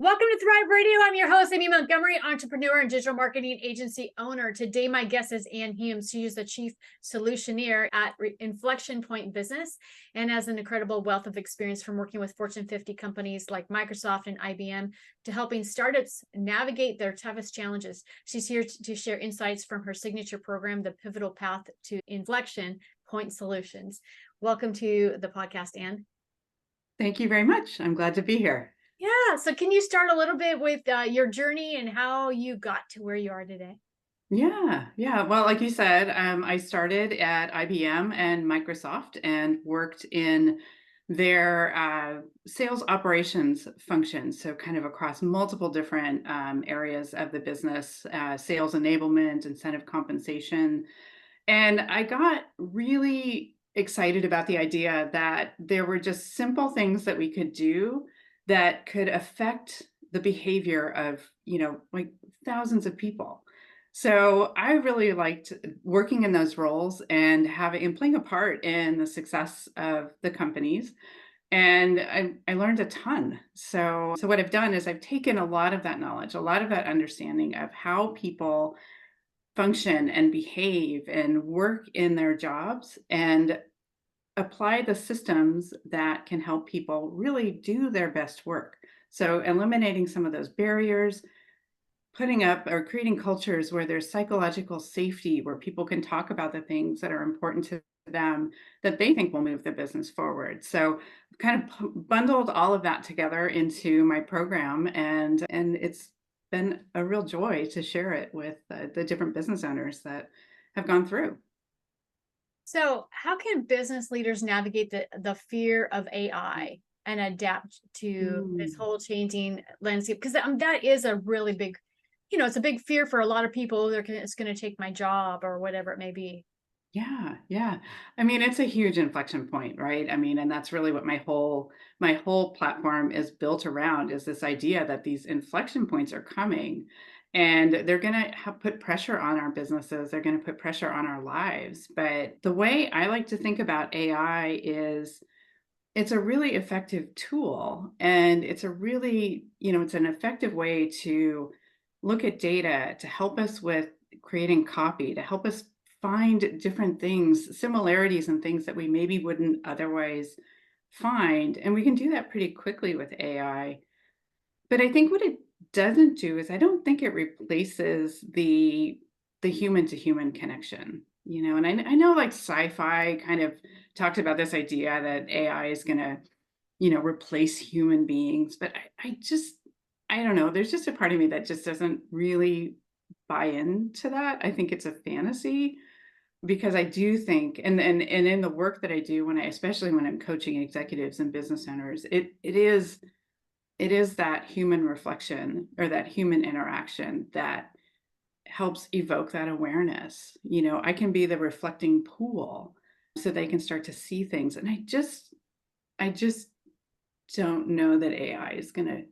Welcome to Thrive Radio. I'm your host, Amy Montgomery, entrepreneur and digital marketing agency owner. Today, my guest is Ann Humes. She is the Chief Solutioneer at Inflection Point Business and has an incredible wealth of experience from working with Fortune 50 companies like Microsoft and IBM to helping startups navigate their toughest challenges. She's here to share insights from her signature program, The Pivotal Path to Inflection Point Solutions. Welcome to the podcast, Ann. Thank you very much. I'm glad to be here. Yeah. So can you start a little bit with your journey and how you got to where you are today? Yeah. Well, like you said, I started at IBM and Microsoft and worked in their sales operations functions. So kind of across multiple different areas of the business, sales enablement, incentive compensation. And I got really excited about the idea that there were just simple things that we could do that could affect the behavior of, like thousands of people. So I really liked working in those roles and having and playing a part in the success of the companies. And I learned a ton. So what I've done is I've taken a lot of that knowledge, a lot of that understanding of how people function and behave and work in their jobs and apply the systems that can help people really do their best work. So eliminating some of those barriers, putting up or creating cultures where there's psychological safety, where people can talk about the things that are important to them that they think will move the business forward. So I've kind of bundled all of that together into my program, and it's been a real joy to share it with the different business owners that have gone through. So how can business leaders navigate the fear of AI and adapt to this Mm. whole changing landscape? Because that is a really big, it's a big fear for a lot of people. It's going to take my job or whatever it may be. Yeah. I mean, it's a huge inflection point, right? I mean, and that's really what my whole platform is built around is this idea that these inflection points are coming and they're going to put pressure on our businesses, they're going to put pressure on our lives. But the way I like to think about AI is it's a really effective tool and it's a really, it's an effective way to look at data to help us with creating copy, to help us find different things, similarities and things that we maybe wouldn't otherwise find. And we can do that pretty quickly with AI. But I think what it doesn't do is I don't think it replaces the human to human connection. And I know like sci-fi kind of talked about this idea that AI is going to, replace human beings, but I don't know. There's just a part of me that just doesn't really buy into that. I think it's a fantasy because I do think, and in the work that I do especially when I'm coaching executives and business owners, it is that human reflection or that human interaction that helps evoke that awareness. I can be the reflecting pool so they can start to see things. And I just don't know that AI is going to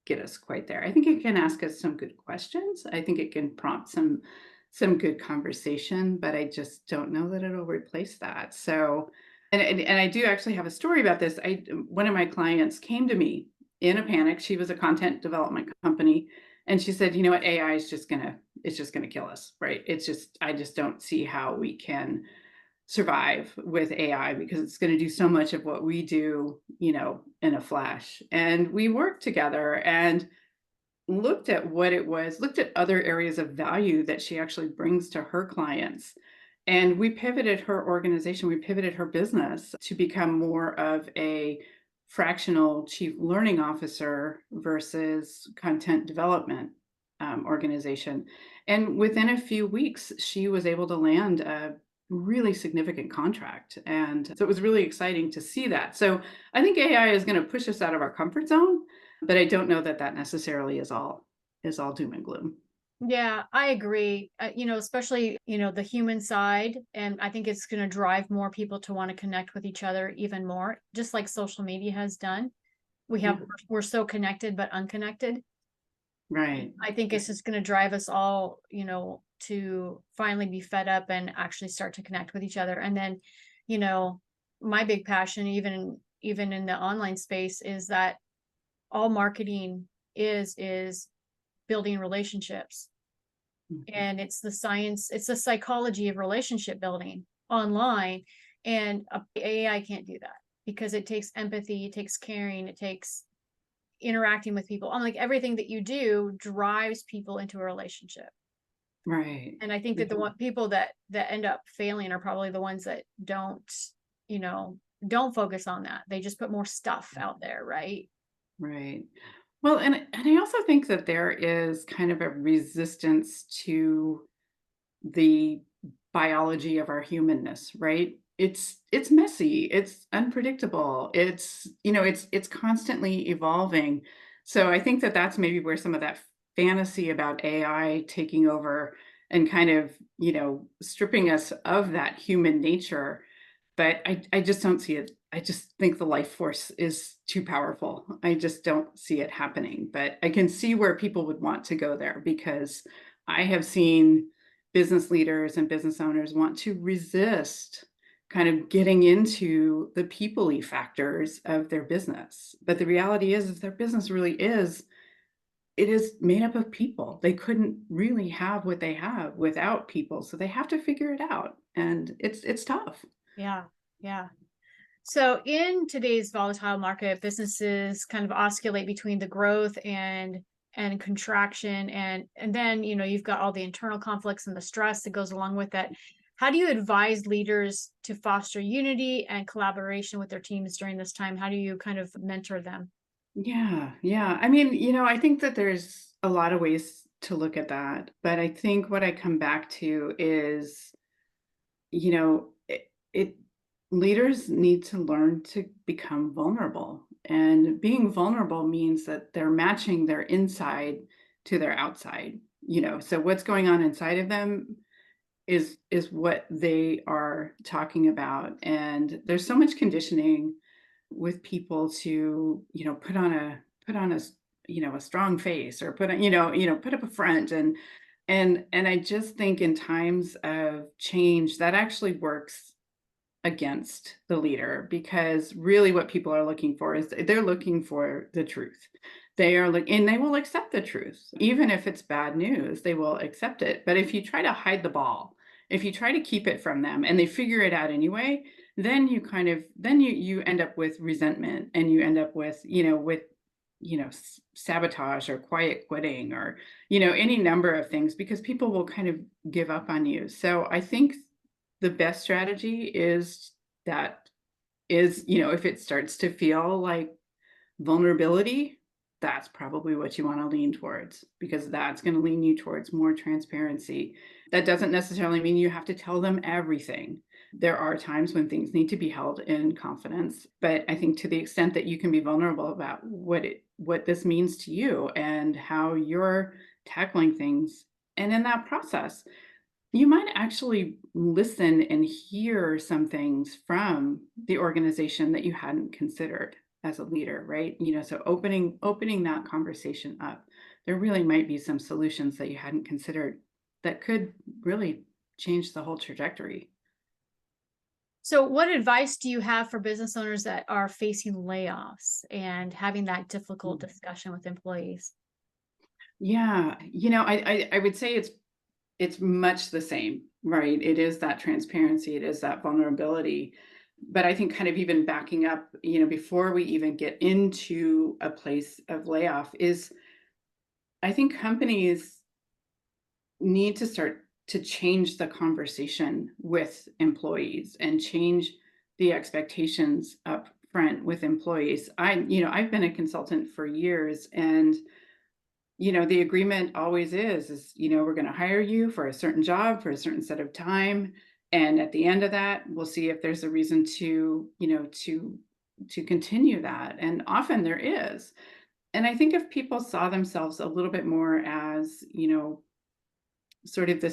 get us quite there. I think it can ask us some good questions. I think it can prompt some good conversation, but I just don't know that it'll replace that. So, and I do actually have a story about this. One of my clients came to me in a panic. She was a content development company, and she said, "You know what? AI is it's just gonna kill us, right? I just don't see how we can survive with AI because it's going to do so much of what we do, in a flash." And we worked together and looked at what it was, looked at other areas of value that she actually brings to her clients. And we pivoted her organization, we pivoted her business to become more of a fractional chief learning officer versus content development organization. And within a few weeks, she was able to land a really significant contract. And so it was really exciting to see that. So I think AI is going to push us out of our comfort zone, but I don't know that that necessarily is all doom and gloom. Yeah, I agree. Especially, the human side. And I think it's going to drive more people to want to connect with each other even more, just like social media has done. Yeah, We're so connected, but unconnected. right. I think it's just going to drive us all, to finally be fed up and actually start to connect with each other. And then, you know, my big passion, even in the online space, is that all marketing is building relationships. And it's the science, it's the psychology of relationship building online. And AI can't do that because it takes empathy, it takes caring, it takes interacting with people. Unlike everything that you do drives people into a relationship. Right. And I think that the people that end up failing are probably the ones that don't focus on that. They just put more stuff out there, right? Right. Well, and I also think that there is kind of a resistance to the biology of our humanness, right? It's messy, it's unpredictable, it's constantly evolving. So I think that that's maybe where some of that fantasy about AI taking over and kind of, stripping us of that human nature. But I just don't see it. I just think the life force is too powerful. I just don't see it happening. But I can see where people would want to go there because I have seen business leaders and business owners want to resist kind of getting into the people-y factors of their business. But the reality is their business really it is made up of people. They couldn't really have what they have without people. So they have to figure it out. And it's tough. Yeah. Yeah. So in today's volatile market, businesses kind of oscillate between the growth and contraction, and then you've got all the internal conflicts and the stress that goes along with that. How do you advise leaders to foster unity and collaboration with their teams during this time? How do you kind of mentor them? Yeah, yeah. I mean, I think that there's a lot of ways to look at that, but I think what I come back to is, it leaders need to learn to become vulnerable. And being vulnerable means that they're matching their inside to their outside, so what's going on inside of them is what they are talking about. And there's so much conditioning with people to, put on a a strong face or put up a front. And I just think in times of change that actually works against the leader, because really what people are looking for is they're looking for the truth. And they will accept the truth. Even if it's bad news, they will accept it. But if you try to hide the ball, if you try to keep it from them and they figure it out anyway, then you end up with resentment, and you end up with, sabotage or quiet quitting, or, any number of things, because people will kind of give up on you. So I think the best strategy if it starts to feel like vulnerability, that's probably what you want to lean towards, because that's going to lean you towards more transparency. That doesn't necessarily mean you have to tell them everything. There are times when things need to be held in confidence, but I think to the extent that you can be vulnerable about what this means to you and how you're tackling things, and in that process, you might actually listen and hear some things from the organization that you hadn't considered as a leader, right? So opening that conversation up, there really might be some solutions that you hadn't considered that could really change the whole trajectory. So what advice do you have for business owners that are facing layoffs and having that difficult discussion with employees? Yeah, I would say it's much the same, right? It is that transparency, it is that vulnerability. But I think kind of even backing up, before we even get into a place of layoff, is I think companies need to start to change the conversation with employees and change the expectations up front with employees. I've been a consultant for years, and the agreement always is, we're going to hire you for a certain job for a certain set of time. And at the end of that, we'll see if there's a reason to continue that. And often there is. And I think if people saw themselves a little bit more as, sort of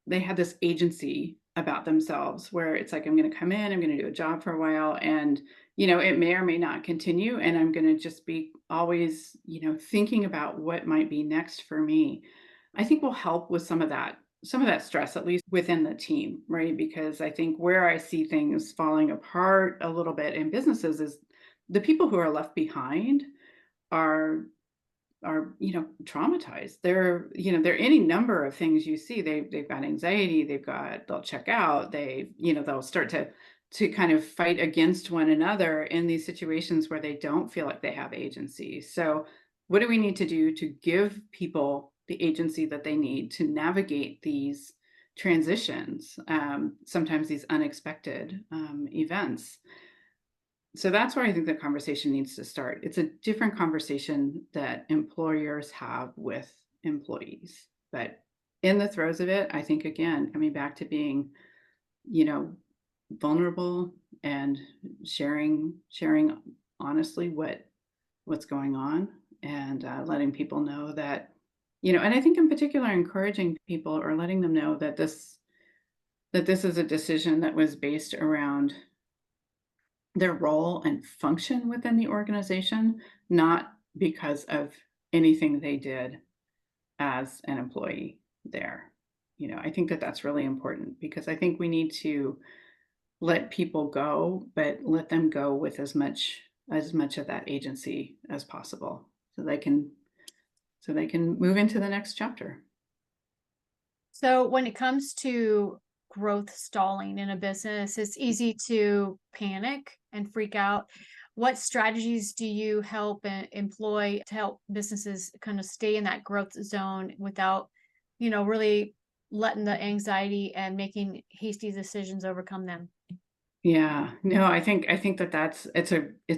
they had this agency about themselves, where it's like, I'm going to come in, I'm going to do a job for a while, and it may or may not continue, and I'm going to just be always thinking about what might be next for me. I think will help with some of that stress, at least within the team, right? Because I think where I see things falling apart a little bit in businesses is the people who are left behind are traumatized. They're any number of things you see. They've got anxiety, they'll check out, they'll start to kind of fight against one another in these situations where they don't feel like they have agency. So what do we need to do to give people the agency that they need to navigate these transitions, sometimes these unexpected events? So that's where I think the conversation needs to start. It's a different conversation that employers have with employees. But in the throes of it, I think, again, coming back to being, you know, vulnerable and sharing honestly what's going on, and letting people know that, and I think in particular encouraging people or letting them know that this is a decision that was based around their role and function within the organization, not because of anything they did as an employee there. I think that that's really important, because I think we need to let people go, but let them go with as much of that agency as possible, so they can move into the next chapter. So when it comes to growth stalling in a business, it's easy to panic and freak out. What strategies do you help employ to help businesses kind of stay in that growth zone without, really letting the anxiety and making hasty decisions overcome them? Yeah, no, I think it's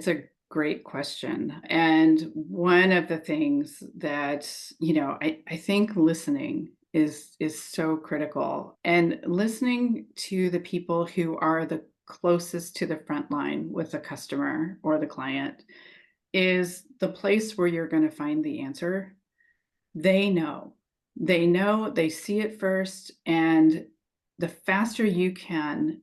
a great question. And one of the things that, I think listening is so critical, and listening to the people who are the closest to the front line with the customer or the client is the place where you're going to find the answer. They know. They see it first, and the faster you can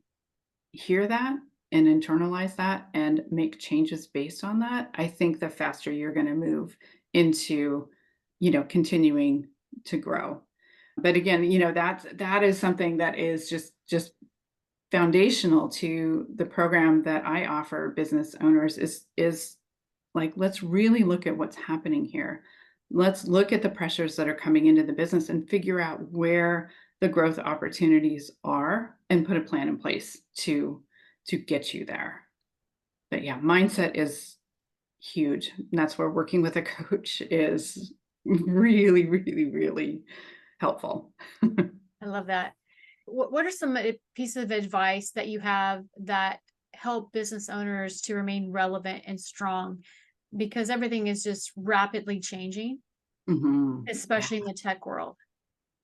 hear that and internalize that and make changes based on that, I think the faster you're going to move into, continuing to grow. But again, that is something that is just foundational to the program that I offer business owners, is like, let's really look at what's happening here. Let's look at the pressures that are coming into the business and figure out where the growth opportunities are, and put a plan in place to get you there. But yeah, mindset is huge. And that's where working with a coach is really, really, really helpful. I love that. What are some pieces of advice that you have that help business owners to remain relevant and strong? Because everything is just rapidly changing, Mhm. especially in the tech world.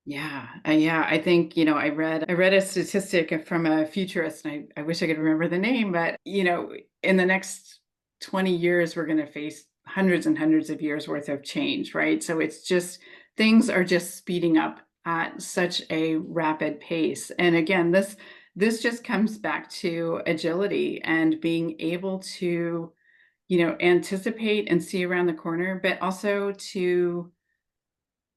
Yeah. I think, I read a statistic from a futurist, and I wish I could remember the name, but, in the next 20 years, we're going to face hundreds and hundreds of years worth of change, right? So it's just, things are just speeding up at such a rapid pace. And again, this just comes back to agility and being able to, anticipate and see around the corner, but also to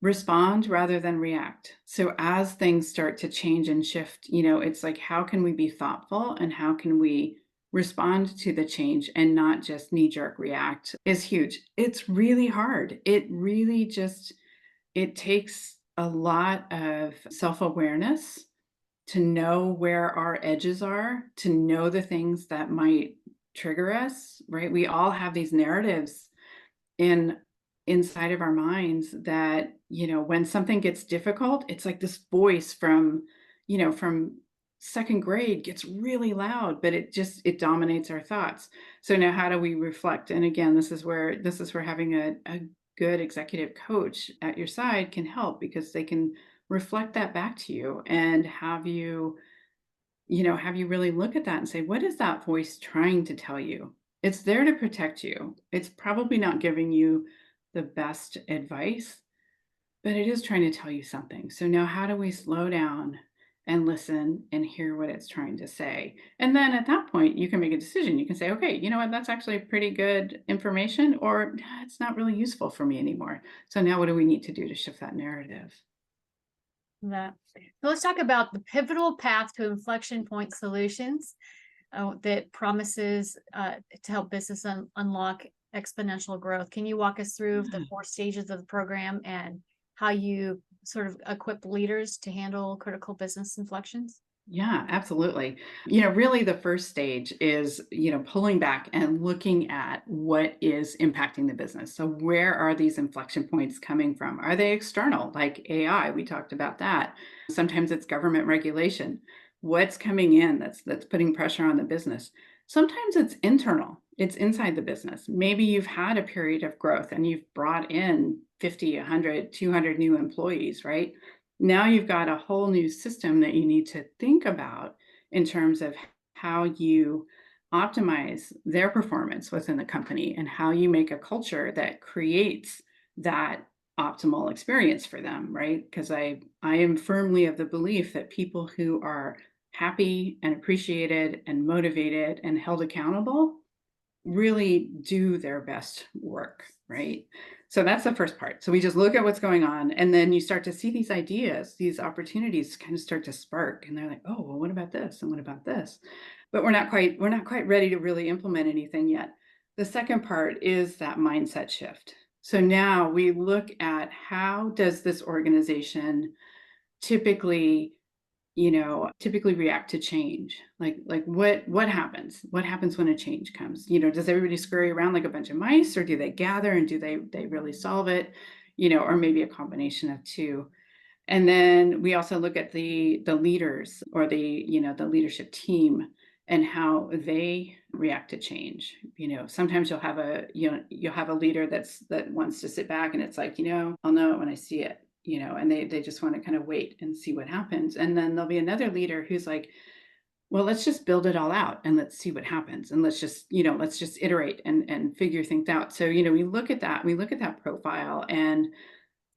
respond rather than react. So as things start to change and shift, it's like, how can we be thoughtful, and how can we respond to the change and not just knee-jerk react, is huge. It's really hard. It takes a lot of self-awareness to know where our edges are, to know the things that might trigger us, right? We all have these narratives inside of our minds that, when something gets difficult, it's like this voice from second grade gets really loud, but it dominates our thoughts. So now, how do we reflect? And again, this is where having a good executive coach at your side can help, because they can reflect that back to you and have you really look at that and say, what is that voice trying to tell you? It's there to protect you. It's probably not giving you the best advice, but it is trying to tell you something. So now, how do we slow down and listen and hear what it's trying to say? And then at that point, you can make a decision. You can say, okay, you know what, that's actually pretty good information, or it's not really useful for me anymore. So now, what do we need to do to shift that narrative? That. So let's talk about the pivotal path to Inflection Point Solutions that promises to help business unlock exponential growth. Can you walk us through the 4 stages of the program and how you sort of equip leaders to handle critical business inflections? Yeah, absolutely. Really the first stage is, pulling back and looking at what is impacting the business. So where are these inflection points coming from? Are they external, like AI? We talked about that. Sometimes it's government regulation. What's coming in that's putting pressure on the business? Sometimes it's internal. It's inside the business. Maybe you've had a period of growth and you've brought in 50, 100, 200 new employees, right? Now you've got a whole new system that you need to think about in terms of how you optimize their performance within the company and how you make a culture that creates that optimal experience for them, right? Because I am firmly of the belief that people who are happy and appreciated and motivated and held accountable really do their best work, right? So that's the first part. So we just look at what's going on, and then you start to see these ideas, these opportunities kind of start to spark, and they're like, "Oh, well, what about this? And what about this?" But we're not quite ready to really implement anything yet. The second part is that mindset shift. So now we look at how does this organization typically typically react to change. Like what happens? What happens when a change comes? Does everybody scurry around like a bunch of mice, or do they gather and do they really solve it? Or maybe a combination of two. And then we also look at the leaders, or the leadership team, and how they react to change. Sometimes you'll have a leader that wants to sit back, and it's like, I'll know it when I see it, and they just want to kind of wait and see what happens. And then there'll be another leader who's like, well, let's just build it all out and let's see what happens, and let's just iterate and figure things out. So we look at that profile, and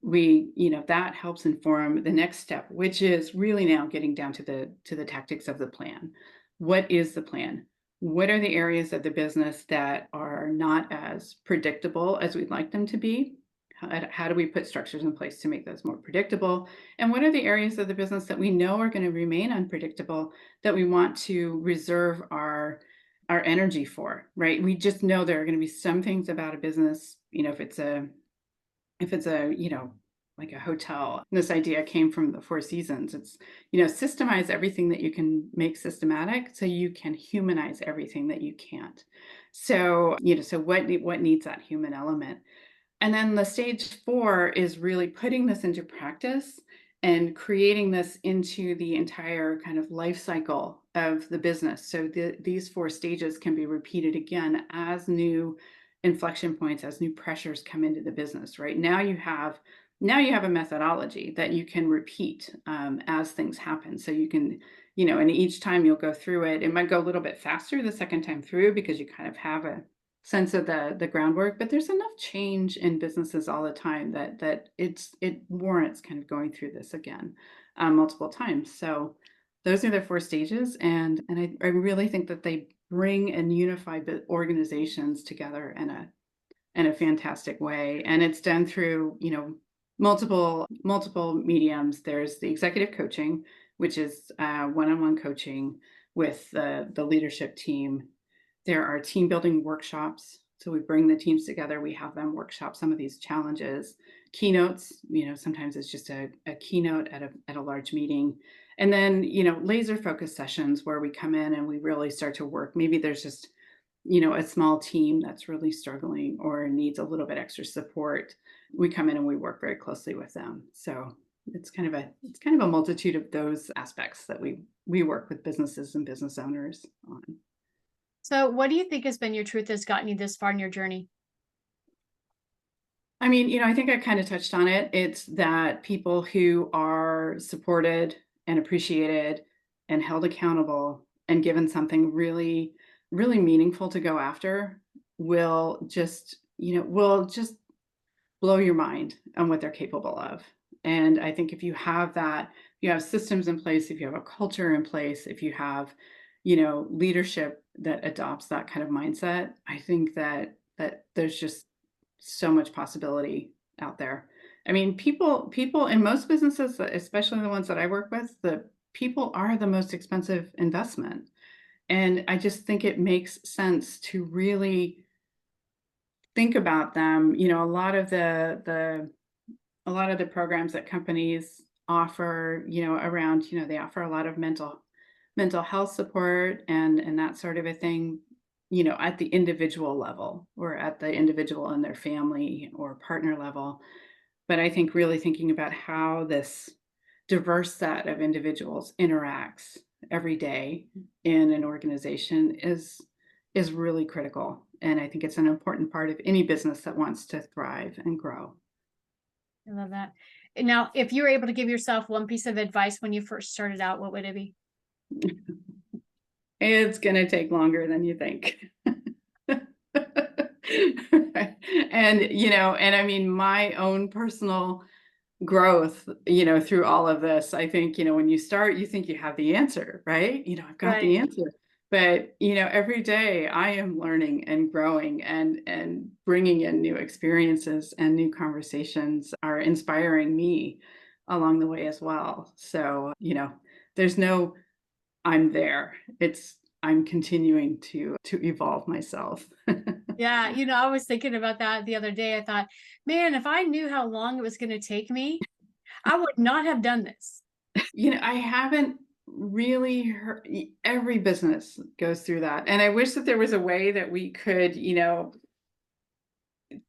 that helps inform the next step, which is really now getting down to the tactics of the plan. What is the plan? What are the areas of the business that are not as predictable as we'd like them to be? How do we put structures in place to make those more predictable? And what are the areas of the business that we know are going to remain unpredictable, that we want to reserve our energy for, right? We just know there are going to be some things about a business, if it's a like a hotel. This idea came from the Four Seasons. It's systemize everything that you can make systematic, so you can humanize everything that you can't. So what needs that human element? And then the stage 4 is really putting this into practice and creating this into the entire kind of life cycle of the business. So these 4 stages can be repeated again as new inflection points, as new pressures come into the business. Right now you have a methodology that you can repeat as things happen. So you can, and each time you'll go through it. It might go a little bit faster the second time through because you kind of have a sense of the groundwork, but there's enough change in businesses all the time that it warrants kind of going through this again multiple times. So those are the 4 stages, and I really think that they bring and unify organizations together in a fantastic way. And it's done through multiple mediums. There's the executive coaching, which is one-on-one coaching with the leadership team. There are team building workshops. So we bring the teams together. We have them workshop some of these challenges. Keynotes, sometimes it's just a keynote at a large meeting. And then, laser focused sessions where we come in and we really start to work. Maybe there's just, a small team that's really struggling or needs a little bit extra support. We come in and we work very closely with them. So it's kind of a multitude of those aspects that we work with businesses and business owners on. So what do you think has been your truth that's gotten you this far in your journey? I mean, I think I kind of touched on it. It's that people who are supported and appreciated and held accountable and given something really, really meaningful to go after will just blow your mind on what they're capable of. And I think if you have that, if you have systems in place, if you have a culture in place, if you have, leadership that adopts that kind of mindset, I think that there's just so much possibility out there. I mean, people in most businesses, especially the ones that I work with, the people are the most expensive investment. And I just think it makes sense to really think about them, a lot of the programs that companies offer, around, they offer a lot of mental health support and that sort of a thing, at the individual level or at the individual and their family or partner level. But I think really thinking about how this diverse set of individuals interacts every day in an organization is really critical. And I think it's an important part of any business that wants to thrive and grow. I love that. And now, if you were able to give yourself one piece of advice when you first started out, what would it be? It's gonna take longer than you think. And I mean, my own personal growth, through all of this, I think, when you start, you think you have the answer, right? I've got Right. the answer. But, every day I am learning and growing and bringing in new experiences and new conversations are inspiring me along the way as well. So, there's no I'm there. I'm continuing to evolve myself. Yeah. I was thinking about that the other day. I thought, man, if I knew how long it was going to take me, I would not have done this. I haven't really heard every business goes through that. And I wish that there was a way that we could,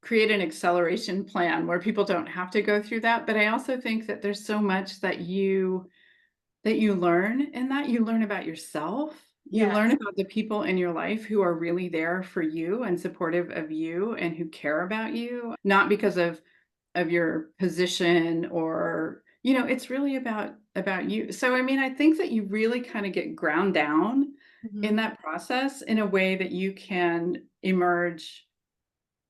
create an acceleration plan where people don't have to go through that. But I also think that there's so much that you learn and that you learn about yourself. You learn Yes. about the people in your life who are really there for you and supportive of you and who care about you, not because of your position or, it's really about you. So I mean, I think that you really kind of get ground down in Mhm. that process in a way that you can emerge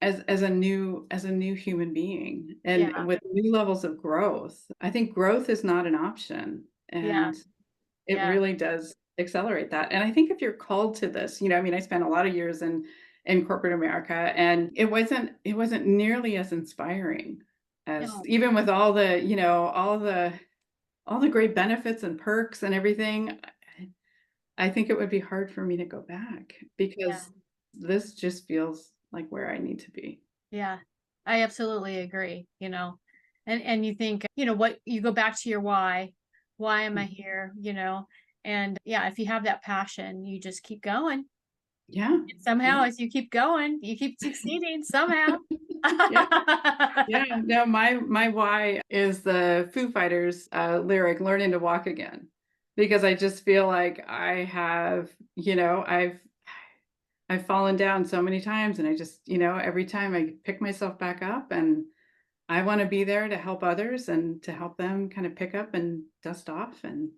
as a new human being and Yeah. with new levels of growth. I think growth is not an option. Yeah. And it Yeah. really does accelerate that, and I think if you're called to this, I mean, I spent a lot of years in corporate America, and it wasn't nearly as inspiring as No. even with all the great benefits and perks and everything. I think it would be hard for me to go back Yeah. because this just feels like where I need to be. Yeah. I absolutely agree, and you think, what you go back to your why. Why am I Mhm. here? And yeah, if you have that passion, you just keep going. Yeah, And somehow, yeah. as you keep going, you keep succeeding somehow. Yeah. Yeah, no, my why is the Foo Fighters, lyric, "Learning to Walk Again," because I just feel like I have, I've fallen down so many times, and I just, every time I pick myself back up, and I wanna be there to help others and to help them kind of pick up and dust off and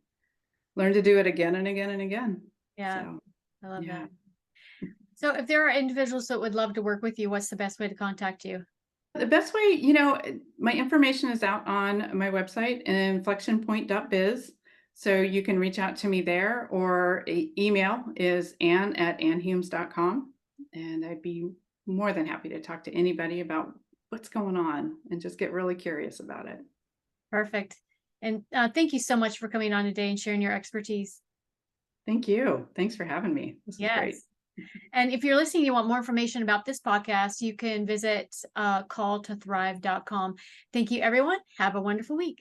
learn to do it again and again and again. Yeah, So, I love yeah. that. So if there are individuals that would love to work with you, what's the best way to contact you? The best way, my information is out on my website, inflectionpoint.biz. So you can reach out to me there, or email is ann@annhumes.com. And I'd be more than happy to talk to anybody about what's going on and just get really curious about it. Perfect. And thank you so much for coming on today and sharing your expertise. Thank you. Thanks for having me. This is great. Yes. And if you're listening, you want more information about this podcast, you can visit calltothrive.com. Thank you, everyone. Have a wonderful week.